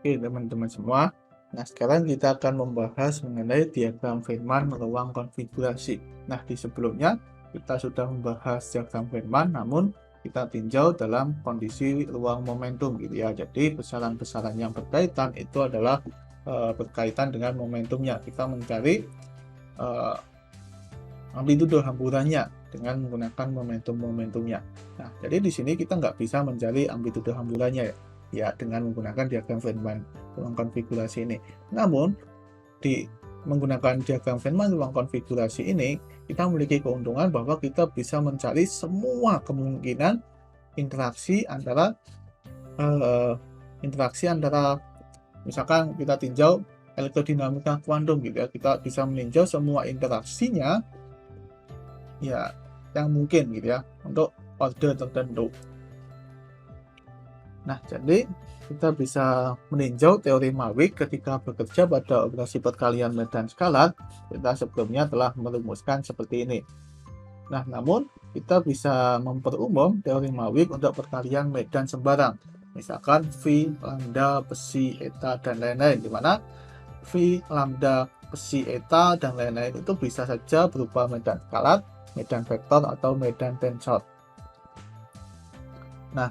Oke, teman-teman semua. Nah, sekarang kita akan membahas mengenai diagram Feynman ruang konfigurasi. Nah, di sebelumnya kita sudah membahas diagram Feynman, namun kita tinjau dalam kondisi ruang momentum gitu ya. Jadi, besaran-besaran yang berkaitan itu adalah berkaitan dengan momentumnya. Kita mencari eh, amplitudo hamburannya dengan menggunakan momentum-momentumnya. Nah, jadi di sini kita nggak bisa mencari amplitudo hamburannya ya dengan menggunakan diagram Feynman ruang konfigurasi ini. Namun, di menggunakan diagram Feynman ruang konfigurasi ini, kita memiliki keuntungan bahwa kita bisa mencari semua kemungkinan interaksi antara eh, misalkan kita tinjau elektrodinamika kuantum gitu ya, kita bisa meninjau semua interaksinya ya yang mungkin gitu ya untuk order tertentu. Nah, jadi kita bisa meninjau teori Mawick ketika bekerja pada operasi perkalian medan skalar. Kita sebelumnya telah merumuskan seperti ini. Nah, namun kita bisa memperumum teori Mawick untuk perkalian medan sembarang. Misalkan V, lambda, besi, eta, dan lain-lain. Di mana V, lambda, besi, eta, dan lain-lain itu bisa saja berupa medan skalar, medan vektor, atau medan tensor. Nah,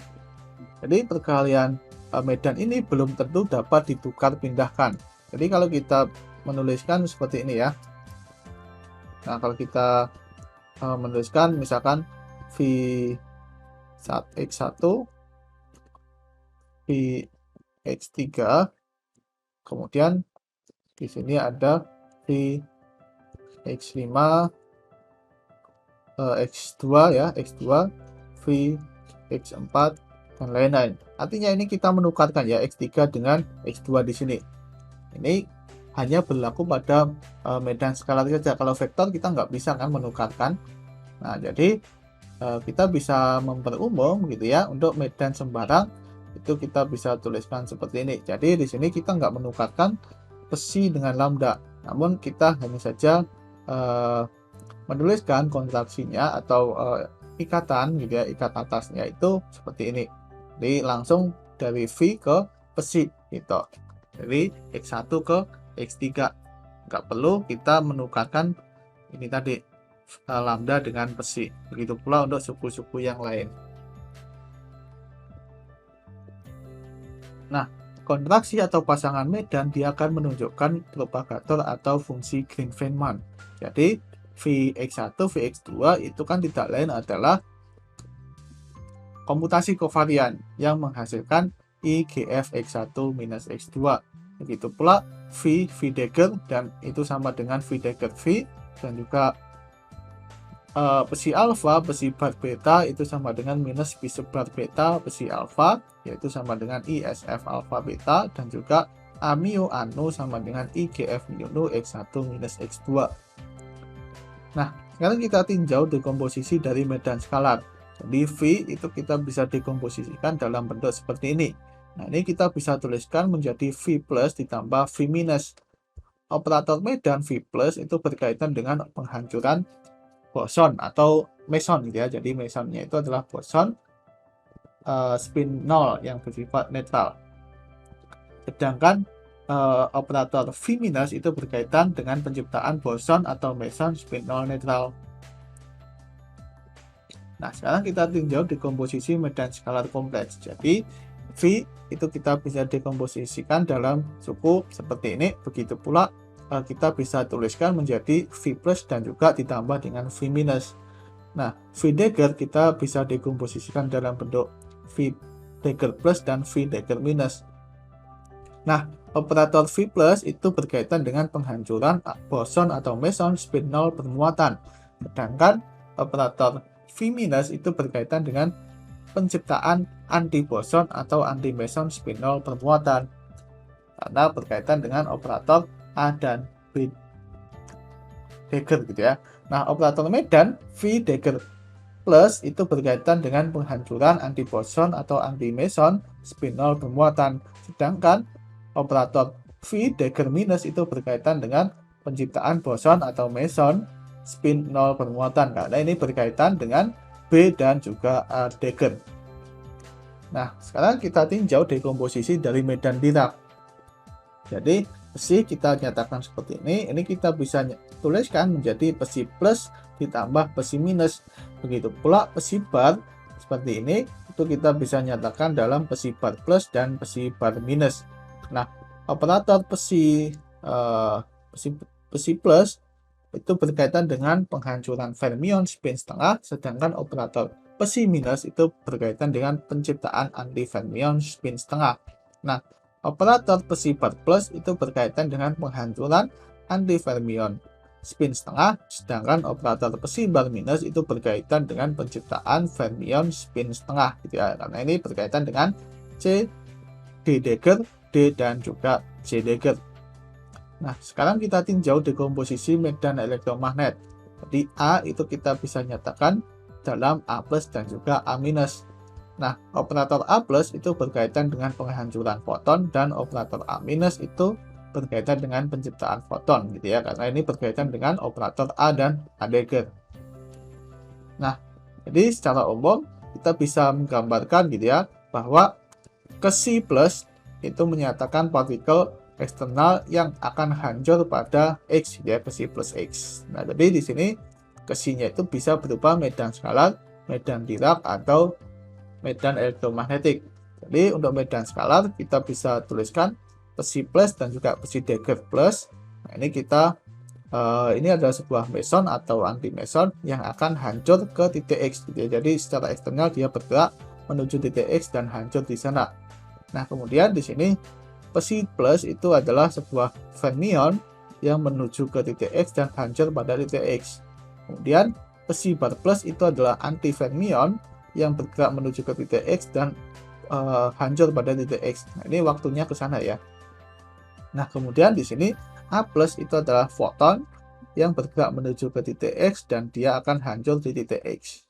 jadi perkalian medan ini belum tentu dapat ditukar pindahkan. Jadi kalau kita menuliskan seperti ini ya. Nah, kalau kita menuliskan misalkan V1x1, Vx3, kemudian di sini ada Vx5, X2 ya, X2, Vx4, dan lain-lain. Artinya ini kita menukarkan ya X3 dengan X2 di sini. Ini hanya berlaku pada medan skalar saja. Kalau vektor kita nggak bisa kan menukarkan. Nah, jadi kita bisa memperumum gitu ya untuk medan sembarang itu kita bisa tuliskan seperti ini. Jadi di sini kita nggak menukarkan besi dengan lambda, namun kita hanya saja menuliskan kontraksinya atau ikatan gitu ya, ikat atasnya itu seperti ini. Jadi langsung dari V ke besi gitu. Jadi X1 ke X3. Nggak perlu kita menukarkan ini tadi lambda dengan besi. Begitu pula untuk suku-suku yang lain. Nah, kontraksi atau pasangan medan dia akan menunjukkan propagator atau fungsi Green-Feynman. Jadi Vx1, Vx2 itu kan tidak lain adalah komputasi kovarian yang menghasilkan IGF X1 minus X2. Begitu pula V Dagger, dan itu sama dengan V Dagger V, dan juga besi alfa, besi bar beta itu sama dengan minus V sebar beta, besi alfa, yaitu sama dengan ISF alfa beta, dan juga A mu anu sama dengan IGF mu X1 minus X2. Nah, sekarang kita tinjau dekomposisi dari medan skalar. Jadi V itu kita bisa dekomposisikan dalam bentuk seperti ini. Nah, ini kita bisa tuliskan menjadi V plus ditambah V minus. Operator medan V plus itu berkaitan dengan penghancuran boson atau meson gitu ya. Jadi mesonnya itu adalah boson spin 0 yang bersifat netral. Sedangkan operator V minus itu berkaitan dengan penciptaan boson atau meson spin 0 netral. Nah, sekarang kita tinjau dekomposisi medan skalar kompleks. Jadi, V itu kita bisa dekomposisikan dalam suku seperti ini. Begitu pula kita bisa tuliskan menjadi V plus dan juga ditambah dengan V minus. Nah, V Dagger kita bisa dekomposisikan dalam bentuk V Dagger plus dan V Dagger minus. Nah, operator V plus itu berkaitan dengan penghancuran boson atau meson spin 0 bermuatan. Sedangkan operator V minus itu berkaitan dengan penciptaan anti boson atau anti meson spin 0 bermuatan. Karena berkaitan dengan operator A dan B Dagger gitu ya. Nah, operator medan V Dagger plus itu berkaitan dengan penghancuran anti boson atau anti meson spin 0 bermuatan. Sedangkan operator V Dagger minus itu berkaitan dengan penciptaan boson atau meson spin 0 bermuatan, karena ini berkaitan dengan B dan juga Dagger. Nah, sekarang kita tinjau dekomposisi dari medan Dirac. Jadi besi kita nyatakan seperti ini kita bisa tuliskan menjadi besi plus ditambah besi minus. Begitu pula besi bar seperti ini, itu kita bisa nyatakan dalam besi bar plus dan besi bar minus. Nah, operator besi plus itu berkaitan dengan penghancuran fermion spin setengah, sedangkan operator besi minus itu berkaitan dengan penciptaan antifermion spin setengah. Nah, operator besi bar plus itu berkaitan dengan penghancuran antifermion spin setengah, sedangkan operator besi bar minus itu berkaitan dengan penciptaan fermion spin setengah, gitu ya. Karena ini berkaitan dengan C, D dagger, D dan juga C dagger. Nah, sekarang kita tinjau dekomposisi medan elektromagnet. Jadi A itu kita bisa nyatakan dalam A plus dan juga A minus. Nah, operator A plus itu berkaitan dengan penghancuran foton dan operator A minus itu berkaitan dengan penciptaan foton, gitu ya. Karena ini berkaitan dengan operator A dan A dagger. Nah, jadi secara umum kita bisa menggambarkan, gitu ya, bahwa Ke plus itu menyatakan partikel eksternal yang akan hancur pada X, ya, Ke plus X. Nah, jadi di sini Ke-nya itu bisa berupa medan skalar, medan Dirac, atau medan elektromagnetik. Jadi untuk medan skalar kita bisa tuliskan Ke plus dan juga Ke dagger plus. Nah, ini kita ini adalah sebuah meson atau anti meson yang akan hancur ke titik X, gitu ya. Jadi secara eksternal dia bergerak menuju titik X dan hancur di sana. Nah, kemudian di sini Ke plus itu adalah sebuah fermion yang menuju ke titik X dan hancur pada titik X. Kemudian Ke bar plus itu adalah anti fermion yang bergerak menuju ke titik X dan hancur pada titik X. Nah, ini waktunya ke sana, ya. Nah, kemudian di sini A plus itu adalah foton yang bergerak menuju ke titik X dan dia akan hancur di titik X.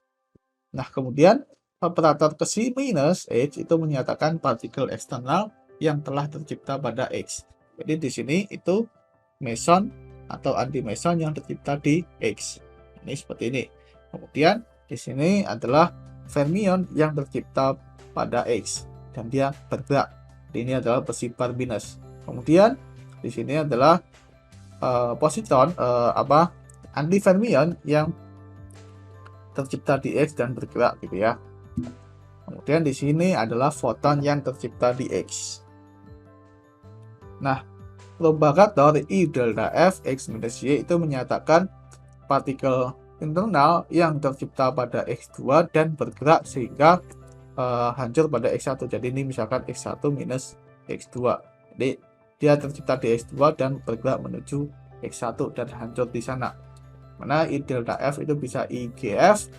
Nah, kemudian operator Ke minus X itu menyatakan partikel eksternal yang telah tercipta pada X. Jadi di sini itu meson atau anti meson yang tercipta di X. Ini seperti ini. Kemudian di sini adalah fermion yang tercipta pada X dan dia bergerak. Ini adalah Ke bar minus. Kemudian di sini adalah positon anti fermion yang tercipta di X dan bergerak, gitu ya. Kemudian di sini adalah foton yang tercipta di X. Nah, propagator I delta F X minus Y itu menyatakan partikel internal yang tercipta pada X2 dan bergerak sehingga hancur pada X1. Jadi ini misalkan X1 minus X2. Jadi dia tercipta di X2 dan bergerak menuju X1 dan hancur di sana. Mana I delta F itu bisa IGF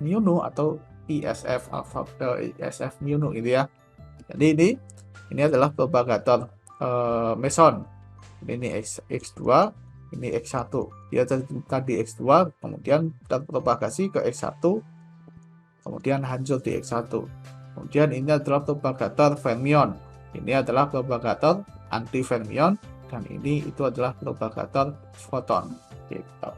mu nu atau ISF mu nu, gitu ya. Jadi ini adalah propagator meson. Ini X2, ini X1. Dia tercipta di X2, kemudian terpropagasi ke X1, kemudian hancur di X1. Kemudian ini adalah propagator fermion. Ini adalah propagator anti fermion dan ini itu adalah propagator foton. Gitu.